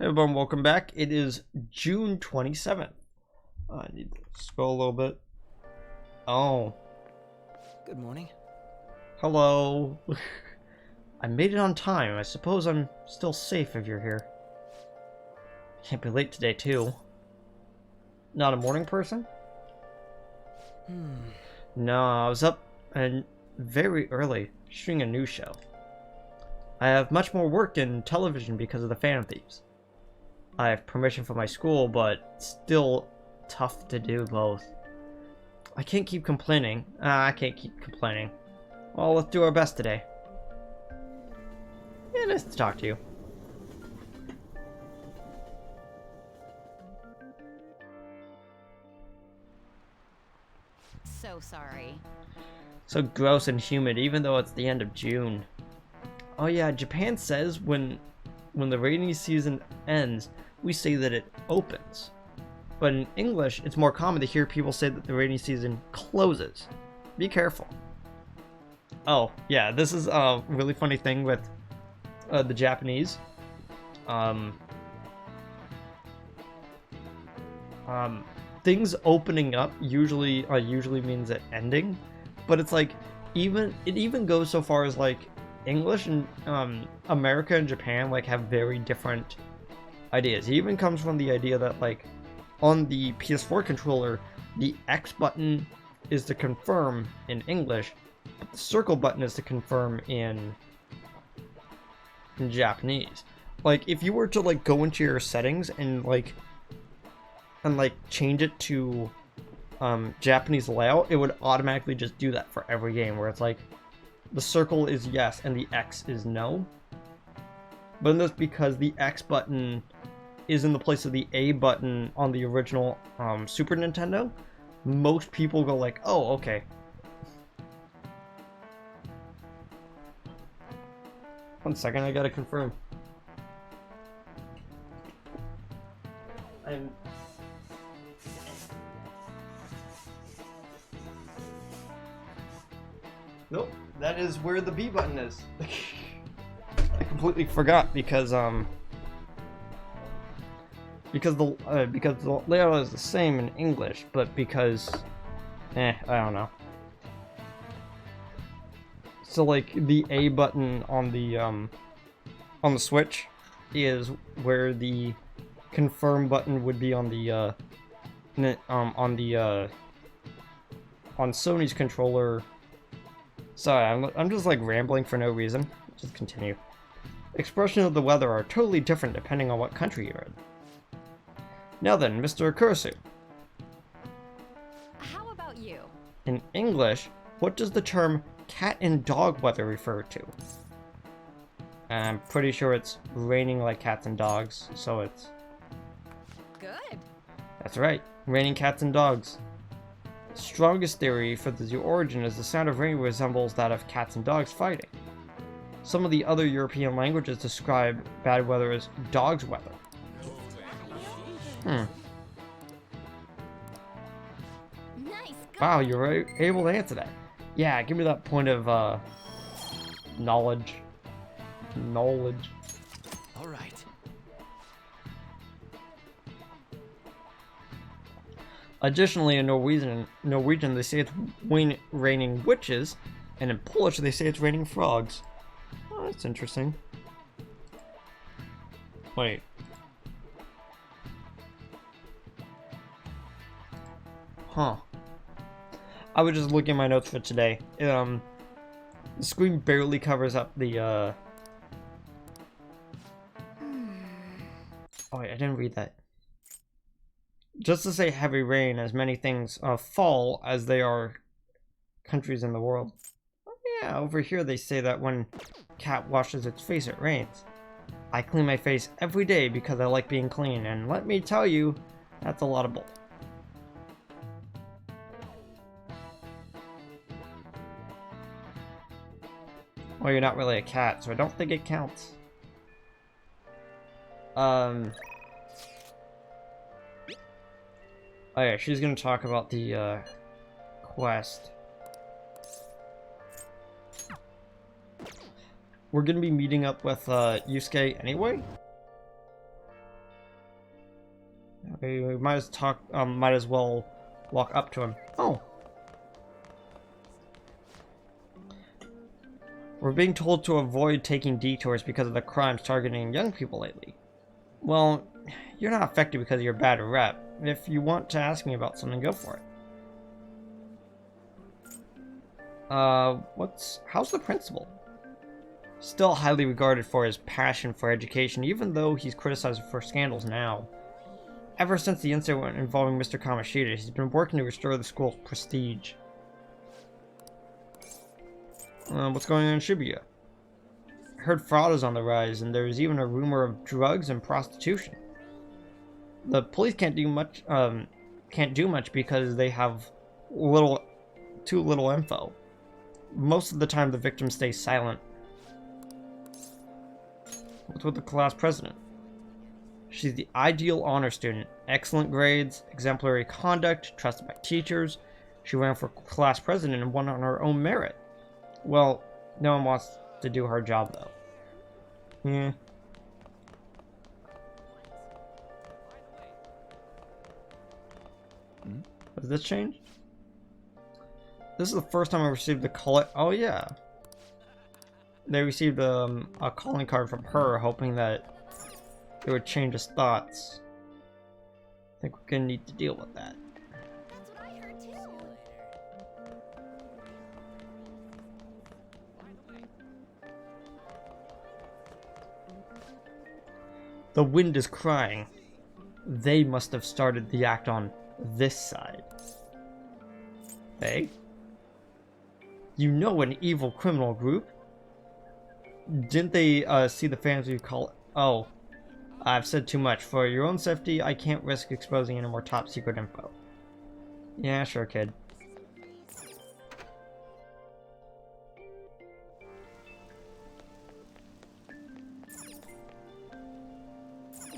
Hey everyone, welcome back. It is June 27th. I need to scroll a little bit. Oh, Good morning. hello. I made it on time. I suppose I'm still safe if you're here. Can't be late today, too. Not a morning person? No, I was up and very early shooting a news show. I have much more work in television because of the Phantom Thieves. I have permission from my school, but still tough to do both. I can't keep complaining. I can't keep complaining. Well, let's do our best today. Yeah, nice to talk to you. So sorry. So gross and humid, even though it's the end of June. Oh yeah, Japan says when the rainy season ends, we say that it opens. But in English, it's more common to hear people say that the rainy season closes. Be careful. Oh, yeah, this is a really funny thing with the Japanese. Things opening up usually means it ending, but it's like it even goes so far as like English and America and Japan like have very different ideas. It even comes from the idea that like on the PS4 controller, the X button is to confirm in English, but the circle button is to confirm in Japanese. Like if you were to like go into your settings and change it to Japanese layout, it would automatically just do that for every game, where it's like the circle is yes and the X is no. But that's because the X button is in the place of the A button on the original Super Nintendo. Most people go like, oh, okay. One second, I gotta confirm. Nope, that is where the B button is. I completely forgot because the layout is the same in English, but because I don't know. So like the A button on the Switch is where the confirm button would be on the on Sony's controller. Sorry, I'm just like rambling for no reason. Just continue. Expression of the weather are totally different depending on what country you're in. Now then, Mr. Kursu. How about you? In English, what does the term cat and dog weather refer to? I'm pretty sure it's raining like cats and dogs, so it's... Good. That's right, raining cats and dogs. The strongest theory for the origin is the sound of rain resembles that of cats and dogs fighting. Some of the other European languages describe bad weather as dog's weather. Nice. Wow, you're able to answer that. Yeah, give me that point of knowledge. Knowledge. All right. Additionally, in Norwegian they say it's raining witches, and in Polish they say it's raining frogs. Oh, that's interesting. Wait. Huh. I was just looking at my notes for today. The screen barely covers up the Oh wait, I didn't read that. Just to say heavy rain, as many things fall as they are countries in the world. Oh, yeah, over here they say that when cat washes its face, it rains. I clean my face every day because I like being clean, and let me tell you, that's a lot of bull. Well, you're not really a cat, so I don't think it counts. Oh yeah, she's gonna talk about the quest. We're gonna be meeting up with Yusuke anyway. We might as well walk up to him. Oh. We're being told to avoid taking detours because of the crimes targeting young people lately. Well, you're not affected because of your bad rep. If you want to ask me about something, go for it. How's the principal? Still highly regarded for his passion for education, even though he's criticized for scandals now. Ever since the incident involving Mr. Kamashita, he's been working to restore the school's prestige. What's going on in Shibuya? I heard fraud is on the rise, and there's even a rumor of drugs and prostitution. The police can't do much because they have too little info. Most of the time, the victims stay silent. What's with the class president? She's the ideal honor student. Excellent grades, exemplary conduct, trusted by teachers. She ran for class president and won on her own merit. Well, no one wants to do her job, though. Yeah. Has this changed? This is the first time I received the call. Oh, yeah. They received a calling card from her, hoping that it would change his thoughts. I think we're gonna need to deal with that. That's what I heard too. The wind is crying. They must have started the act on this side. They? You know, an evil criminal group? Didn't they see the fans you call? Oh, I've said too much. For your own safety, I can't risk exposing any more top secret info. Yeah, sure, kid.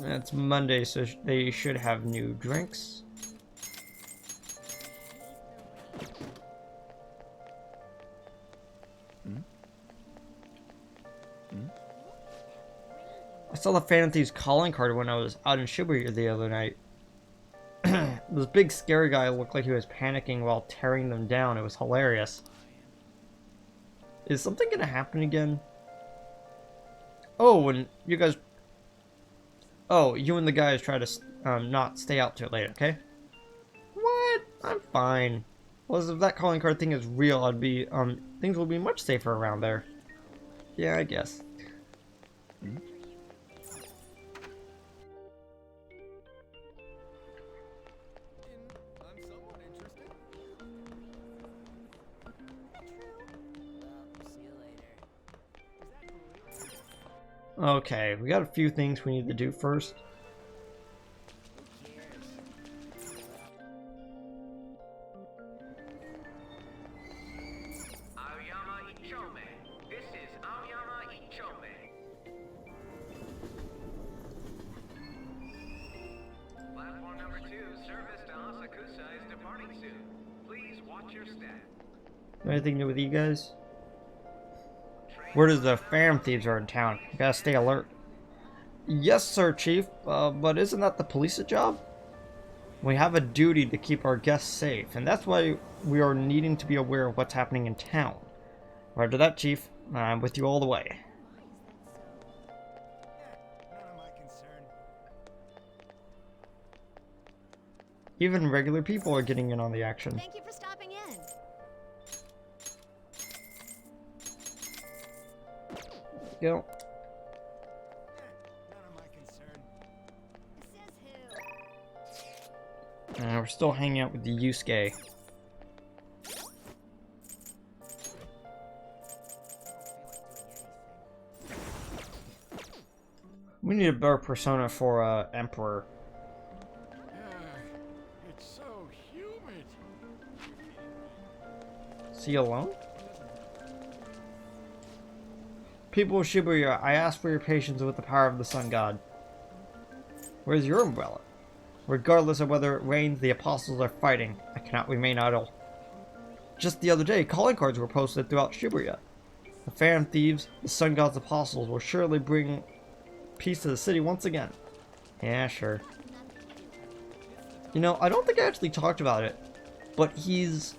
It's Monday, so they should have new drinks. I saw the Phantom Thieves calling card when I was out in Shibuya the other night. This big scary guy looked like he was panicking while tearing them down. It was hilarious. Is something gonna happen again? Oh, and you guys... Oh, you and the guys try to not stay out too late, okay? What? I'm fine. Well, if that calling card thing is real, I'd be, things will be much safer around there. Yeah, I guess. Okay, we got a few things we need to do first. This is Aoyama Ichome. Platform number 2, service to Asakusa is departing soon. Please watch your step. Anything new with you guys? Word is the Phantom Thieves are in town. You gotta stay alert. Yes, sir, Chief. But isn't that the police's job? We have a duty to keep our guests safe, and that's why we are needing to be aware of what's happening in town. Right to that, Chief. I'm with you all the way. None of my concern. Even regular people are getting in on the action. Thank you for stopping in. Go. None of my concern. Says who? We're still hanging out with the Yusuke. We need a better persona for Emperor. It's so humid. Is he alone? People of Shibuya, I ask for your patience with the power of the Sun God. Where's your umbrella? Regardless of whether it rains, the apostles are fighting. I cannot remain idle. Just the other day, calling cards were posted throughout Shibuya. The Phantom Thieves, the Sun God's apostles, will surely bring peace to the city once again. Yeah, sure. You know, I don't think I actually talked about it, but he's...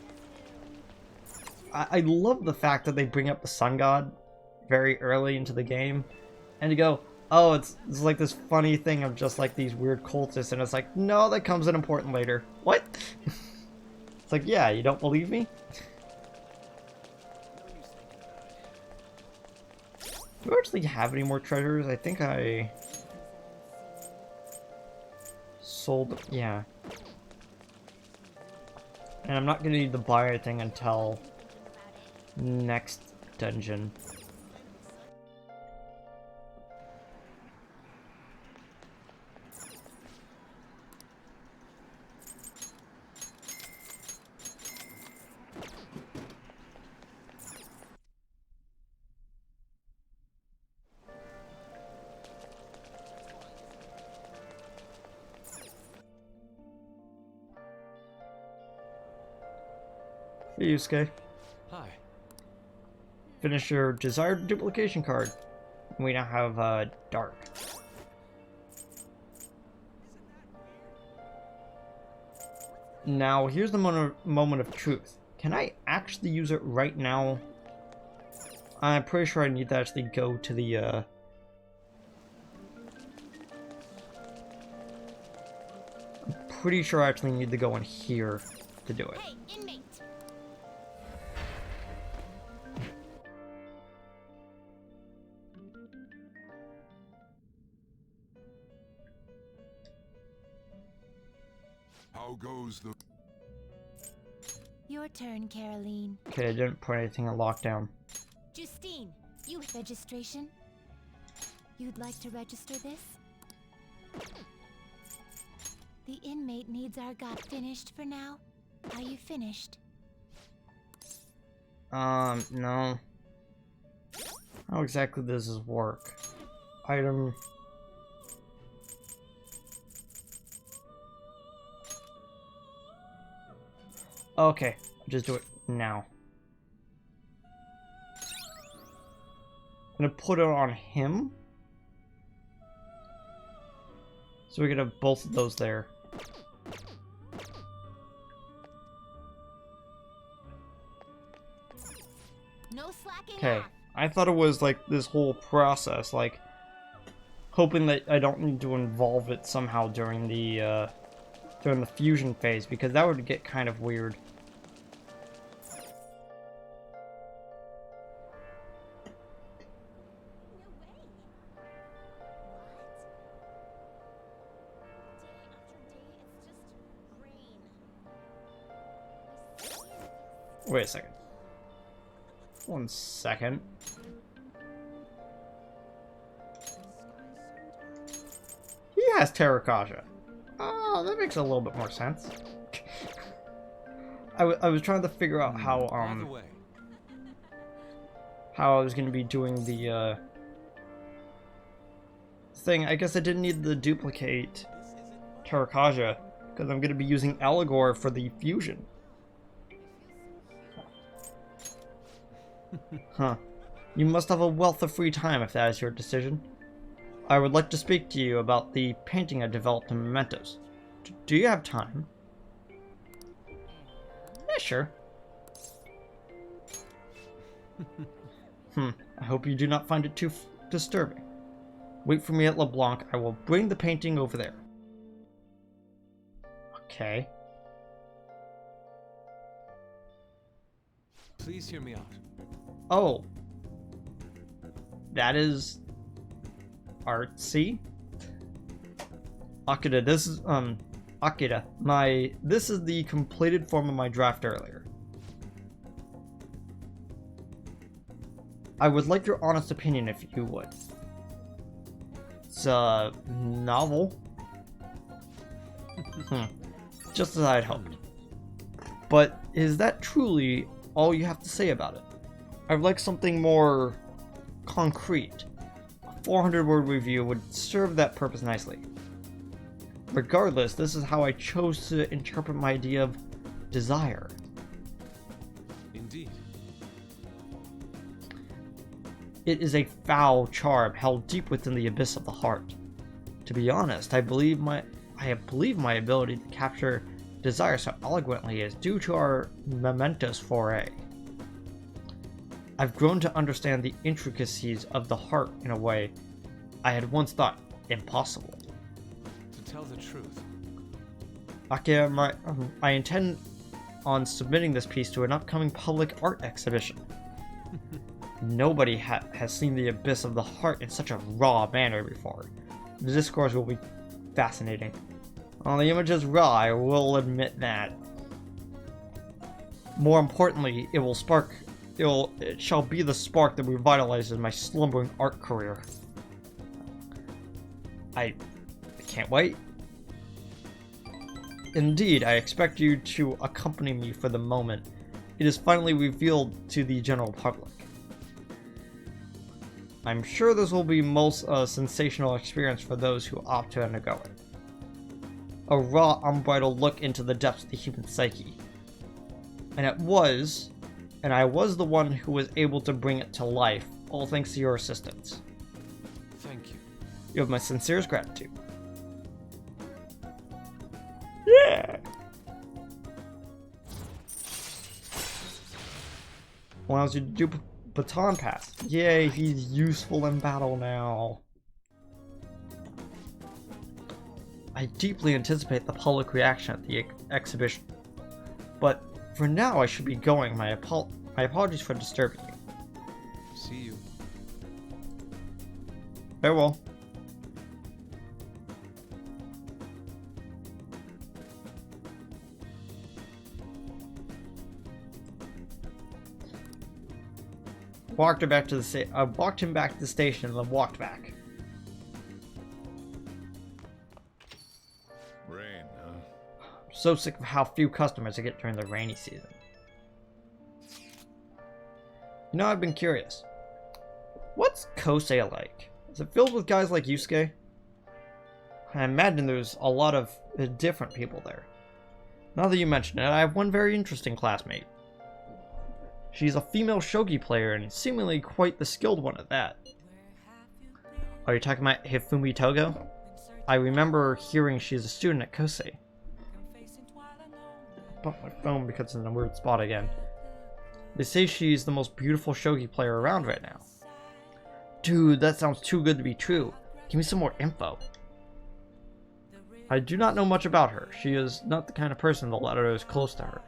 I love the fact that they bring up the sun god very early into the game, and to go, oh, it's like this funny thing of just like these weird cultists, and it's like, no, that comes in important later. What? It's like, yeah, you don't believe me? Do I actually have any more treasures? I think I sold, yeah. And I'm not gonna need to buy anything until next dungeon. Hey, Yusuke. Hi. Finish your desired duplication card. We now have, dark. Now, here's the moment of truth. Can I actually use it right now? I'm pretty sure I need to actually go to the, I'm pretty sure I actually need to go in here to do it. Hey, inmate. How goes the... Your turn, Caroline. Okay, I didn't put anything in lockdown. Justine, you registration? You'd like to register this? The inmate needs our got finished for now. Are you finished? No. How exactly does this work? Item... Okay, I'll just do it now. I'm gonna put it on him. So we can have both of those there. No slacking Okay, off. I thought it was like this whole process, like hoping that I don't need to involve it somehow during the fusion phase, because that would get kind of weird. Wait a second. 1 second. He has terracotta. Oh, that makes a little bit more sense. I was trying to figure out how By the way, how I was gonna be doing the thing. I guess I didn't need to duplicate terracotta because I'm gonna be using Allegor for the fusion. Huh. You must have a wealth of free time if that is your decision. I would like to speak to you about the painting I developed in Mementos. Do you have time? Yeah, sure. I hope you do not find it too disturbing. Wait for me at LeBlanc. I will bring the painting over there. Okay. please hear me out. Oh. That is artsy. Akira, this is Akira, this is the completed form of my draft earlier. I would like your honest opinion if you would. It's a novel. Just as I had hoped. But is that truly all you have to say about it? I'd like something more concrete. A 400-word review would serve that purpose nicely. Regardless, this is how I chose to interpret my idea of desire. Indeed. It is a foul charm held deep within the abyss of the heart. To be honest, I believe I believe my ability to capture desire so eloquently is due to our momentous foray. I've grown to understand the intricacies of the heart in a way I had once thought impossible. To tell the truth, Akira, I intend on submitting this piece to an upcoming public art exhibition. Nobody has seen the abyss of the heart in such a raw manner before. The discourse will be fascinating. Well, the image is raw, I will admit that. More importantly, it shall be the spark that revitalizes my slumbering art career. I can't wait. Indeed, I expect you to accompany me for the moment it is finally revealed to the general public. I'm sure this will be most sensational experience for those who opt to undergo it. A raw, unbridled look into the depths of the human psyche. And I was the one who was able to bring it to life, all thanks to your assistance. thank you. You have my sincerest gratitude. Yeah! Allows you to do baton pass. Yay, he's useful in battle now. I deeply anticipate the public reaction at the exhibition. But for now, I should be going. My apologies for disturbing you. See you. Farewell. Walked him back to the station and then walked back. Rain, huh? I'm so sick of how few customers I get during the rainy season. You know, I've been curious. What's Kosei like? Is it filled with guys like Yusuke? I imagine there's a lot of different people there. Now that you mention it, I have one very interesting classmate. She's a female shogi player and seemingly quite the skilled one at that. Are you talking about Hifumi Togo? I remember hearing she's a student at Kosei. Bump my phone because it's in a weird spot again. They say she's the most beautiful shogi player around right now. Dude, that sounds too good to be true. Give me some more info. I do not know much about her. She is not the kind of person that let others close to her.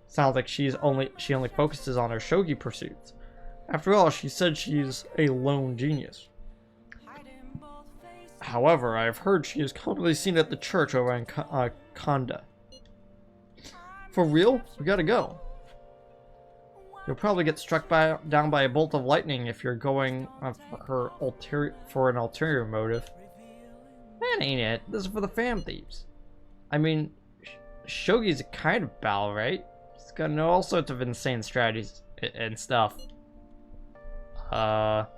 Sounds like she only focuses on her shogi pursuits. After all, she said she's a lone genius. However, I have heard she is commonly seen at the church over in Kanda. For real? We gotta go. You'll probably get struck down by a bolt of lightning if you're going for an ulterior motive. That ain't it. This is for the fam thieves. I mean, shogi's a kind of battle, right? It's got to know all sorts of insane strategies and stuff. That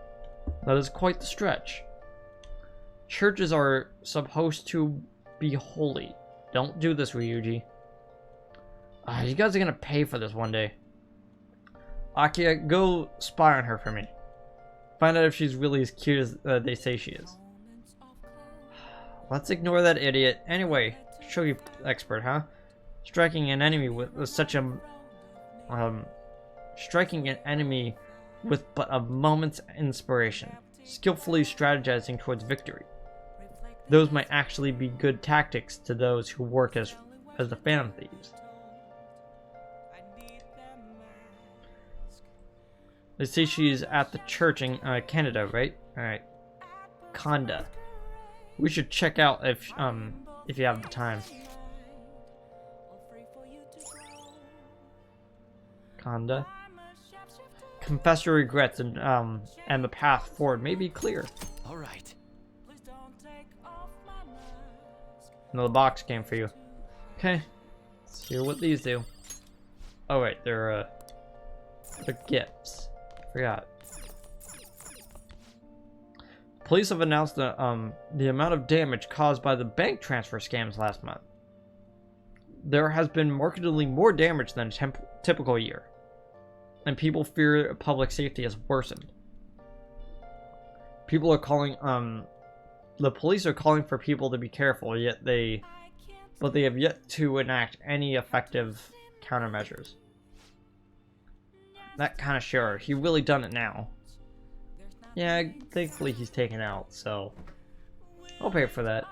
is quite the stretch. Churches are supposed to be holy. Don't do this, Ryuji. You guys are gonna pay for this one day. Akira, go spy on her for me. Find out if she's really as cute as they say she is. Let's ignore that idiot. Anyway, shogi expert, huh? Striking an enemy with but a moment's inspiration, skillfully strategizing towards victory. Those might actually be good tactics to those who work as the Phantom Thieves. They say she's at the church in Canada, right? Alright. Kanda. We should check out if you have the time. Kanda. Confess your regrets and the path forward may be clear. All right. Another box came for you. Okay. Let's hear what these do. Oh wait, they're gifts. Forgot. Police have announced the amount of damage caused by the bank transfer scams last month. There has been markedly more damage than a typical year, and people fear public safety has worsened. People are calling the police are calling for people to be careful, yet they have yet to enact any effective countermeasures. That kind of sure, he really done it now. Yeah, thankfully he's taken out, so I'll pay for that.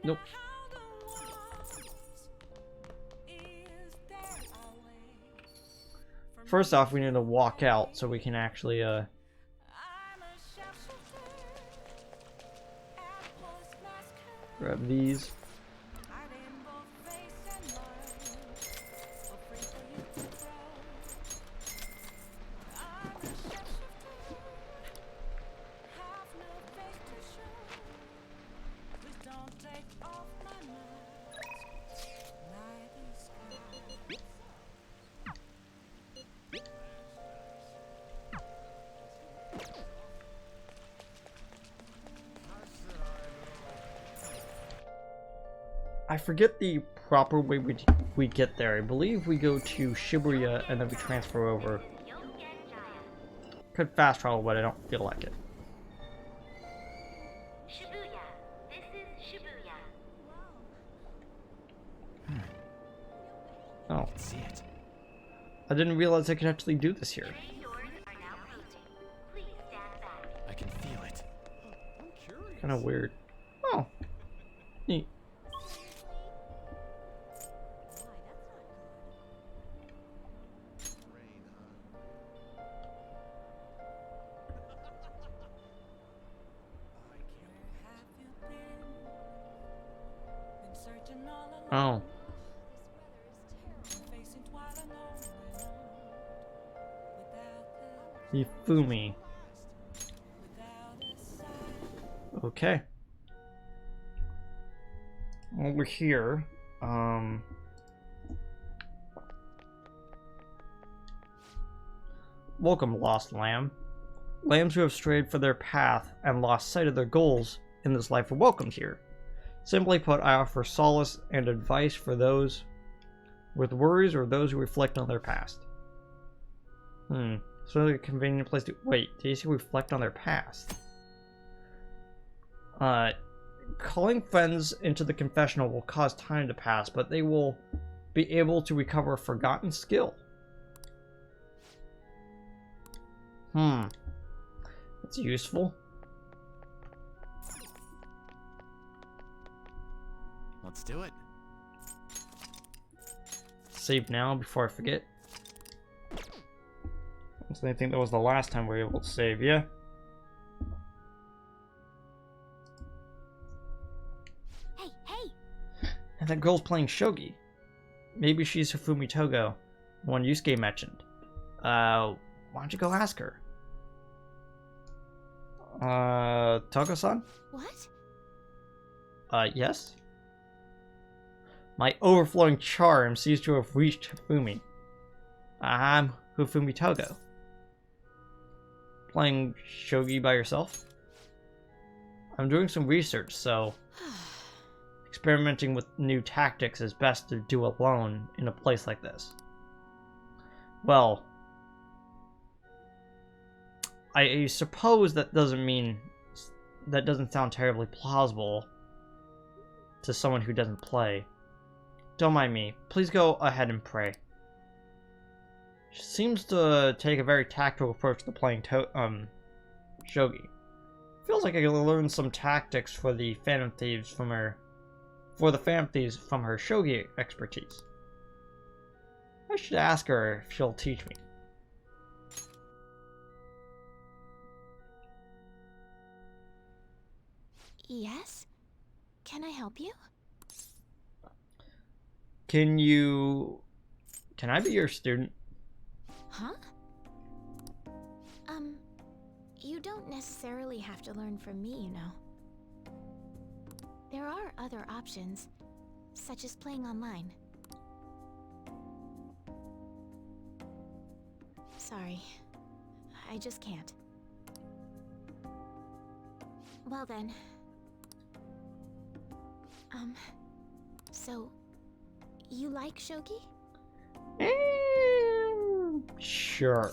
Nope. First off, we need to walk out so we can actually grab these. I forget the proper way we get there. I believe we go to Shibuya and then we transfer over. Could fast travel, but I don't feel like it. Shibuya. This is Shibuya. Oh, See it. I didn't realize I could actually do this here. Train doors are now closing. Please stand back. I can feel it. I'm curious. Kind of weird. Oh, neat. Oh. Hifumi. Okay. Over here, welcome, lost lamb. Lambs who have strayed from their path and lost sight of their goals in this life are welcomed here. Simply put, I offer solace and advice for those with worries or those who reflect on their past. So a convenient place to... Wait, did you say reflect on their past? Calling friends into the confessional will cause time to pass, but they will be able to recover a forgotten skill. That's useful. Let's do it. Save now before I forget. So I think that was the last time we were able to save, yeah? Hey, hey! And that girl's playing shogi. Maybe she's Hifumi Togo, one Yusuke mentioned. Why don't you go ask her? Togo-san? What? Yes? My overflowing charm seems to have reached Hifumi. I'm Hifumi Togo. Playing shogi by yourself? I'm doing some research, so experimenting with new tactics is best to do alone in a place like this. Well, I suppose that doesn't sound terribly plausible to someone who doesn't play. Don't mind me. Please go ahead and pray. She seems to take a very tactical approach to playing shogi. Feels like I could learn some tactics for the Phantom Thieves from her shogi expertise. I should ask her if she'll teach me. Yes? Can I help you? Can I be your student? Huh? You don't necessarily have to learn from me, you know. There are other options, such as playing online. Sorry, I just can't. Well then. So, you like shogi? Sure.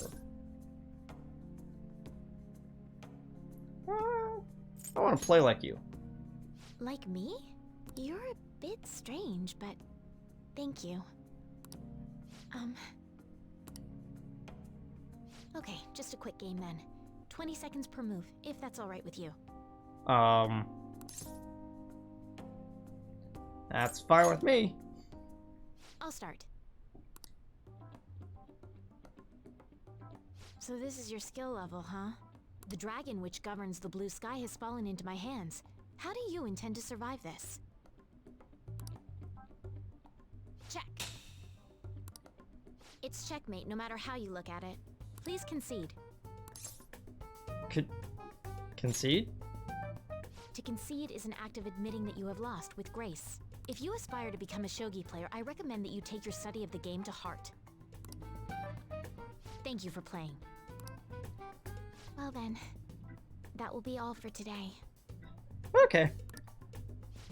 I want to play like you. Like me? You're a bit strange, but thank you. Okay, just a quick game then. 20 seconds per move, if that's alright with you. That's fine with me. I'll start. So this is your skill level, huh? The dragon which governs the blue sky has fallen into my hands. How do you intend to survive this? Check. It's checkmate no matter how you look at it. Please concede. Concede? To concede is an act of admitting that you have lost with grace. If you aspire to become a shogi player, I recommend that you take your study of the game to heart. Thank you for playing. Well then, that will be all for today. Okay.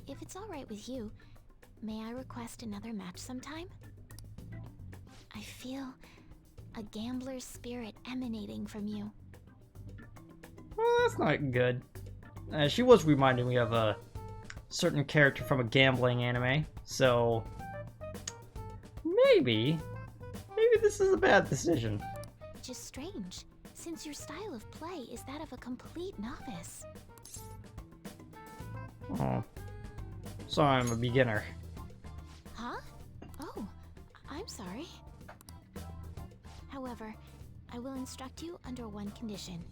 If it's alright with you, may I request another match sometime? I feel a gambler's spirit emanating from you. Well, that's not good. She was reminding me of a certain character from a gambling anime, so maybe this is a bad decision. Which is strange, since your style of play is that of a complete novice. Oh, sorry, I'm a beginner. Huh? Oh, I'm sorry. However, I will instruct you under one condition.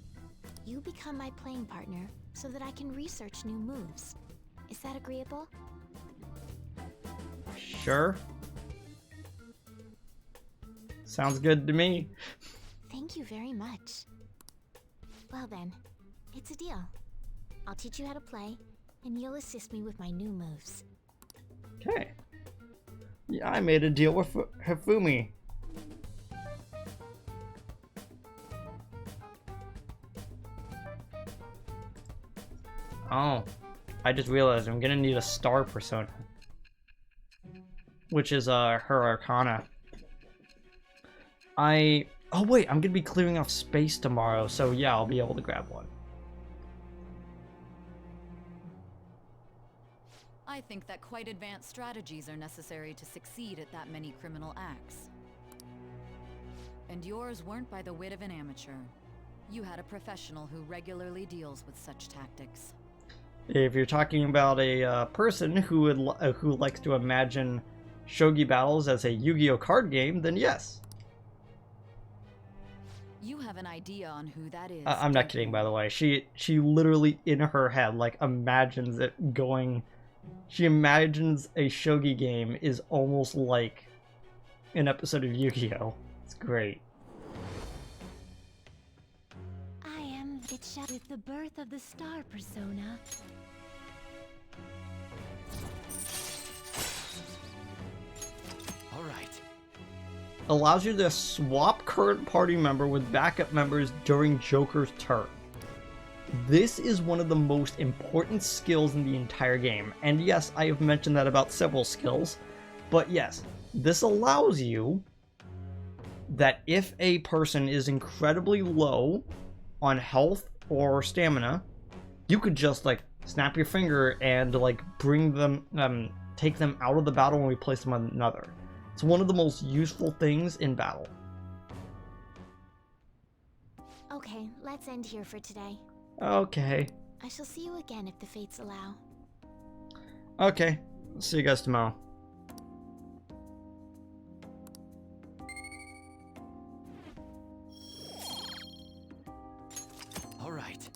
You become my playing partner so that I can research new moves. Is that agreeable? Sure. Sounds good to me. Thank you very much. Well then, it's a deal. I'll teach you how to play, and you'll assist me with my new moves. Okay. Yeah, I made a deal with Hifumi. Oh, I just realized I'm gonna need a star persona, which is her arcana. Oh wait, I'm gonna be clearing off space tomorrow, so yeah, I'll be able to grab one. I think that quite advanced strategies are necessary to succeed at that many criminal acts. And yours weren't by the wit of an amateur. You had a professional who regularly deals with such tactics. If you're talking about a person who likes to imagine shogi battles as a Yu-Gi-Oh card game, then yes. You have an idea on who that is. I'm not kidding, by the way. She literally in her head like imagines it going. She imagines a shogi game is almost like an episode of Yu-Gi-Oh. It's great. I am Vitcha with the birth of the star persona. All right. Allows you to swap current party member with backup members during Joker's turn. This is one of the most important skills in the entire game, and yes, I have mentioned that about several skills, but yes, this allows you that if a person is incredibly low on health or stamina, you could just like snap your finger and like bring them, take them out of the battle and replace them with another. It's one of the most useful things in battle. Okay, let's end here for today. Okay. I shall see you again if the fates allow. Okay. See you guys tomorrow. All right.